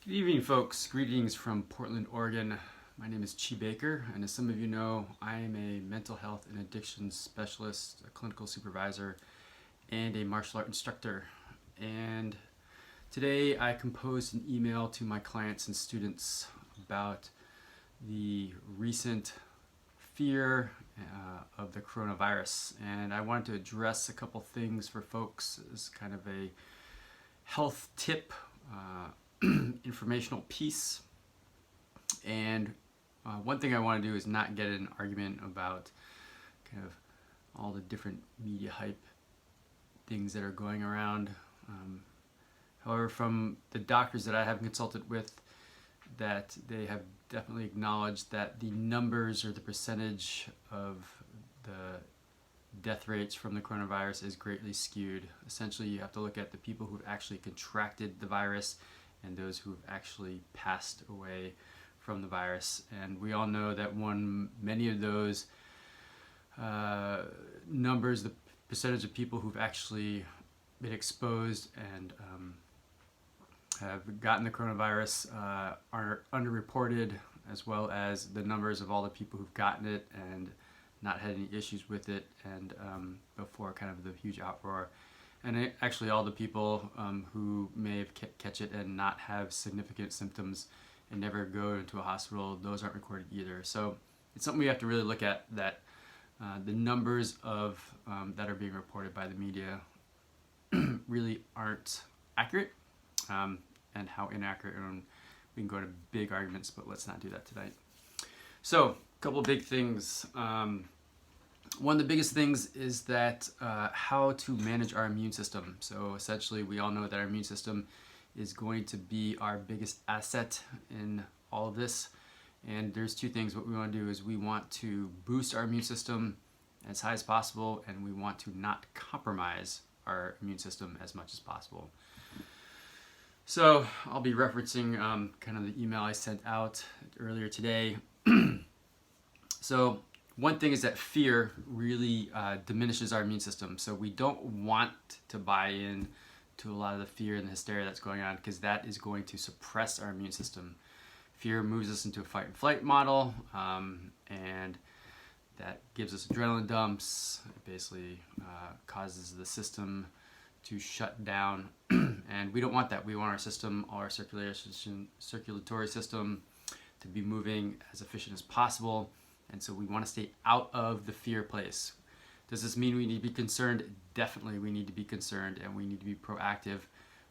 Good evening, folks. Greetings from Portland, Oregon. My name is Chi Baker, and as some of you know, I am a mental health and addiction specialist, a clinical supervisor, and a martial art instructor. And today I composed an email to my clients and students about the recent fear of the coronavirus. And I wanted to address a couple things for folks as kind of a health tip, informational piece. And one thing I want to do is not get in an argument about kind of all the different media hype things that are going around. However, from the doctors that I have consulted with, that they have definitely acknowledged that the numbers or the percentage of the death rates from the coronavirus is greatly skewed. Essentially, you have to look at the people who've actually contracted the virus and those who've actually passed away from the virus. And we all know that many of those numbers, the percentage of people who've actually been exposed and have gotten the coronavirus are underreported, as well as the numbers of all the people who've gotten it and not had any issues with it, and before kind of the huge uproar. And actually all the people who may have catch it and not have significant symptoms and never go into a hospital, those aren't recorded either. So it's something we have to really look at, that the numbers of that are being reported by the media really aren't accurate, and how inaccurate, and we can go to big arguments, but let's not do that tonight. So a couple of big things. One of the biggest things is that how to manage our immune system. So essentially, we all know that our immune system is going to be our biggest asset in all of this. And there's two things. What we want to do is we want to boost our immune system as high as possible, and we want to not compromise our immune system as much as possible. So I'll be referencing kind of the email I sent out earlier today. So one thing is that fear really diminishes our immune system. So we don't want to buy in to a lot of the fear and the hysteria that's going on, because that is going to suppress our immune system. Fear moves us into a fight and flight model, and that gives us adrenaline dumps. It basically causes the system to shut down, and we don't want that. We want our system, our circulatory system, to be moving as efficient as possible. And so we want to stay out of the fear place. Does this mean we need to be concerned? Definitely we need to be concerned, and we need to be proactive.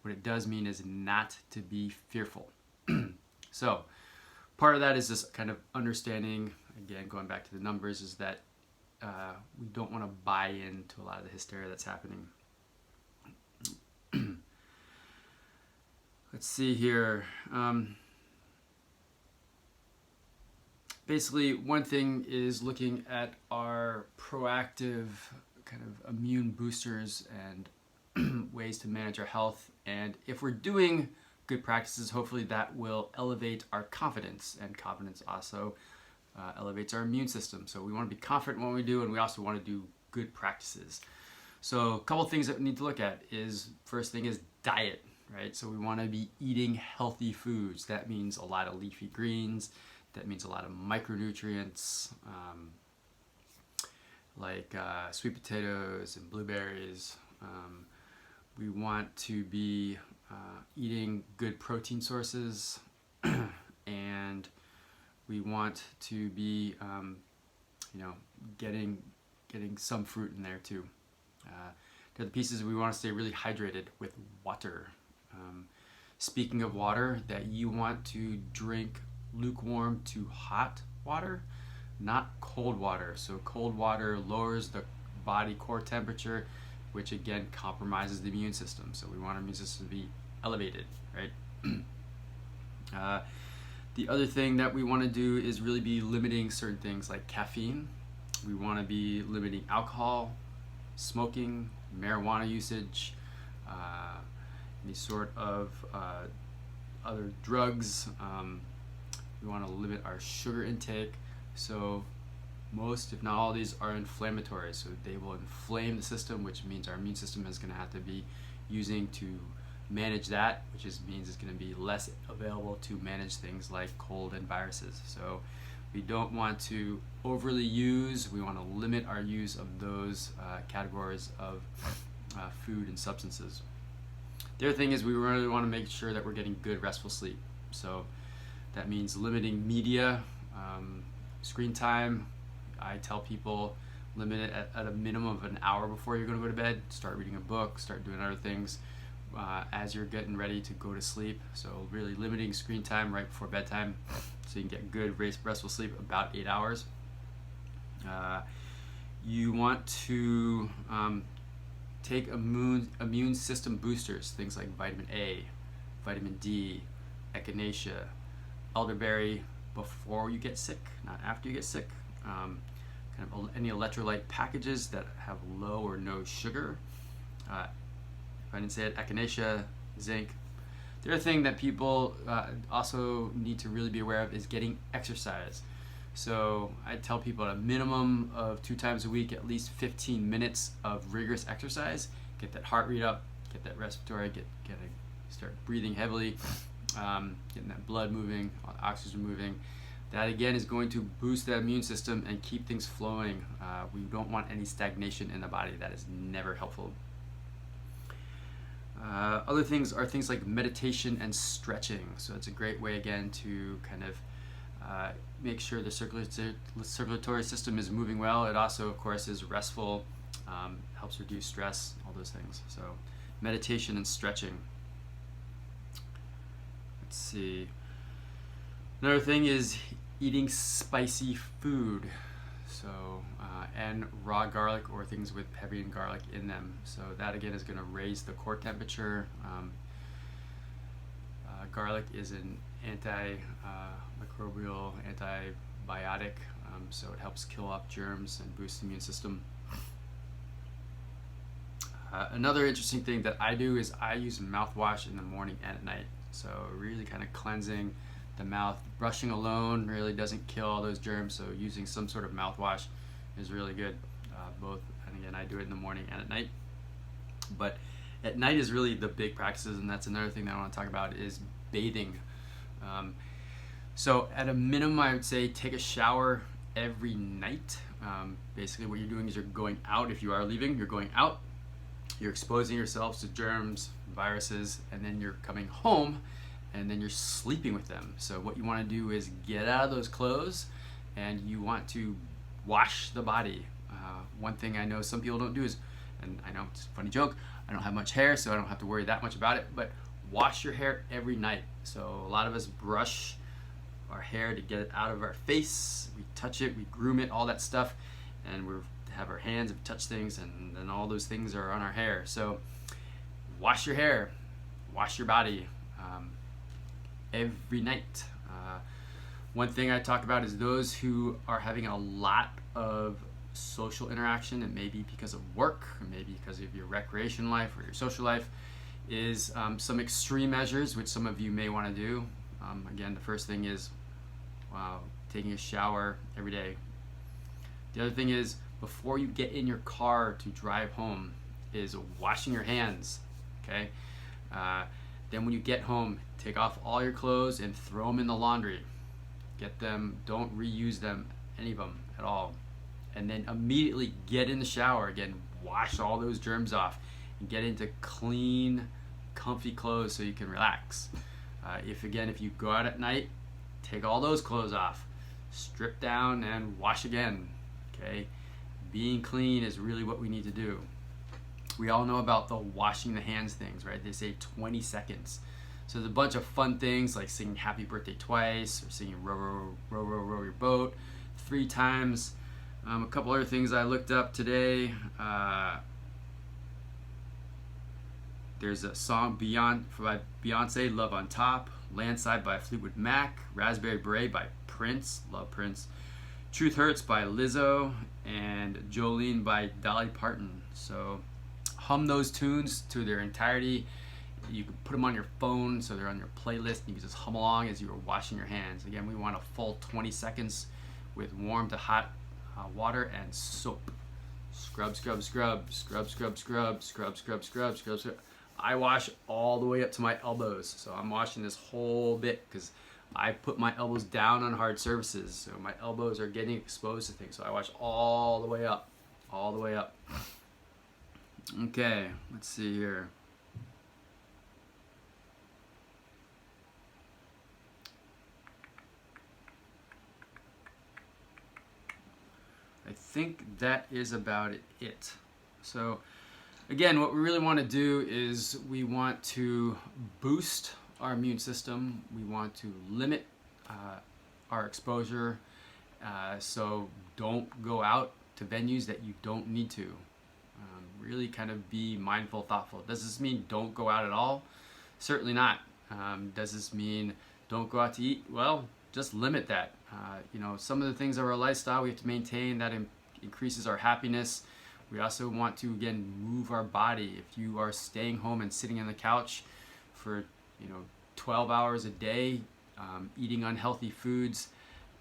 What it does mean is not to be fearful. So part of that is this kind of understanding, again, going back to the numbers, is that we don't want to buy into a lot of the hysteria that's happening. Let's see here. Basically, one thing is looking at our proactive kind of immune boosters and ways to manage our health. And if we're doing good practices, hopefully that will elevate our confidence, and confidence also elevates our immune system. So we want to be confident in what we do, and we also want to do good practices. So a couple things that we need to look at is, first thing is diet, right? So we want to be eating healthy foods. That means a lot of leafy greens. That means a lot of micronutrients, like sweet potatoes and blueberries. We want to be eating good protein sources, and we want to be, getting some fruit in there too. The other pieces, we want to stay really hydrated with water. Speaking of water, that you want to drink lukewarm to hot water, not cold water. So cold water lowers the body core temperature, which again compromises the immune system. So we want our immune system to be elevated, right? The other thing that we want to do is really be limiting certain things like caffeine. We want to be limiting alcohol, smoking, marijuana usage, any sort of other drugs. We want to limit our sugar intake. So most, if not all, of these are inflammatory. So they will inflame the system, which means our immune system is going to have to be using to manage that, which means it's going to be less available to manage things like cold and viruses. So we don't want to overly use, we want to limit our use of those categories of food and substances. The other thing is we really want to make sure that we're getting good restful sleep. So that means limiting media, screen time. I tell people limit it at a minimum of an hour before you're going to go to bed. Start reading a book, start doing other things as you're getting ready to go to sleep. So really limiting screen time right before bedtime so you can get good restful sleep, about 8 hours. You want to take immune system boosters, things like vitamin A, vitamin D, echinacea, elderberry before you get sick, not after you get sick. Kind of any electrolyte packages that have low or no sugar. If I didn't say it, echinacea, zinc. The other thing that people also need to really be aware of is getting exercise. So I tell people at a minimum of 2 times a week, at least 15 minutes of rigorous exercise. Get that heart rate up, get that respiratory, start breathing heavily, getting that blood moving, oxygen moving. That again is going to boost the immune system and keep things flowing. We don't want any stagnation in the body. That is never helpful. Other things are things like meditation and stretching. So it's a great way again to kind of make sure the circulatory system is moving well. It also, of course, is restful, helps reduce stress, all those things. So meditation and stretching. Let's see. Another thing is eating spicy food. So, and raw garlic or things with heavy garlic in them. So that again is going to raise the core temperature. Garlic is an antimicrobial, antibiotic, so it helps kill off germs and boost the immune system. Another interesting thing that I do is I use mouthwash in the morning and at night. So really kind of cleansing the mouth. Brushing alone really doesn't kill all those germs, so using some sort of mouthwash is really good. Both, and again, I do it in the morning and at night. But at night is really the big practices, and that's another thing that I want to talk about is bathing. So at a minimum, I would say take a shower every night. Basically what you're doing is you're going out. If you are leaving, you're going out. You're exposing yourselves to germs, viruses, and then you're coming home and then you're sleeping with them. So what you want to do is get out of those clothes and you want to wash the body. One thing I know some people don't do is, and I know it's a funny joke, I don't have much hair so I don't have to worry that much about it, but wash your hair every night. So a lot of us brush our hair to get it out of our face, we touch it, we groom it, all that stuff, and we have our hands and touch things, and then all those things are on our hair. So wash your hair, wash your body every night. One thing I talk about is those who are having a lot of social interaction, and maybe because of work, or maybe because of your recreation life or your social life, is some extreme measures which some of you may want to do. Again, the first thing is taking a shower every day. The other thing is, before you get in your car to drive home, is washing your hands. Okay. Then when you get home, take off all your clothes and throw them in the laundry. Get them, don't reuse them, any of them at all. And then immediately get in the shower again, wash all those germs off, and get into clean, comfy clothes so you can relax. If you go out at night, take all those clothes off, strip down and wash again. Okay, being clean is really what we need to do. We all know about the washing the hands things, right? They say 20 seconds. So there's a bunch of fun things like singing happy birthday twice, or singing row, row, row, row, row your boat 3 times. A couple other things I looked up today. There's a song by Beyonce, Love on Top, Landside by Fleetwood Mac, Raspberry Beret by Prince, love Prince, Truth Hurts by Lizzo, and Jolene by Dolly Parton. So hum those tunes to their entirety. You can put them on your phone so they're on your playlist. You can just hum along as you are washing your hands. Again, we want a full 20 seconds with warm to hot water and soap. Scrub, scrub, scrub, scrub, scrub, scrub, scrub, scrub, scrub, scrub, scrub. I wash all the way up to my elbows. So I'm washing this whole bit because I put my elbows down on hard surfaces. So my elbows are getting exposed to things. So I wash all the way up, all the way up. Okay, let's see here. I think that is about it. So again, what we really want to do is we want to boost our immune system. We want to limit our exposure. So don't go out to venues that you don't need to. Really kind of be mindful, thoughtful. Does this mean don't go out at all? Certainly not. Does this mean don't go out to eat? Well, just limit that. You know, some of the things of our lifestyle we have to maintain that increases our happiness. We also want to, again, move our body. If you are staying home and sitting on the couch for 12 hours a day, eating unhealthy foods,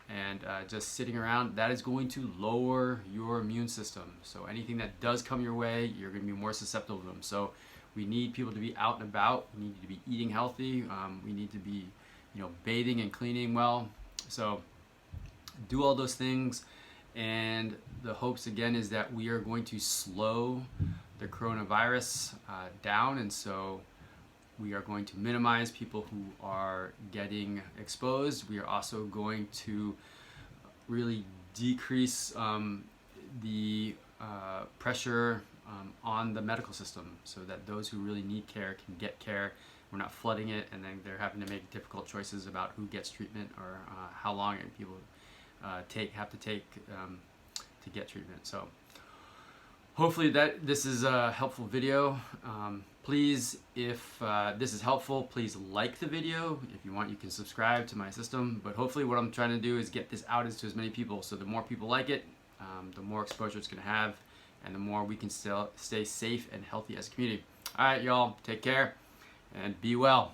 and just sitting around, that is going to lower your immune system. So anything that does come your way, you're going to be more susceptible to them. So we need people to be out and about. We need to be eating healthy. We need to be, bathing and cleaning well. So do all those things. And the hopes again is that we are going to slow the coronavirus down, and so we are going to minimize people who are getting exposed. We are also going to really decrease the pressure on the medical system so that those who really need care can get care. We're not flooding it and then they're having to make difficult choices about who gets treatment or how long people have to take to get treatment. So hopefully this is a helpful video. Please, if this is helpful, please like the video. If you want, you can subscribe to my system. But hopefully what I'm trying to do is get this out to as many people. So the more people like it, the more exposure it's going to have, and the more we can still stay safe and healthy as a community. All right, y'all, take care and be well.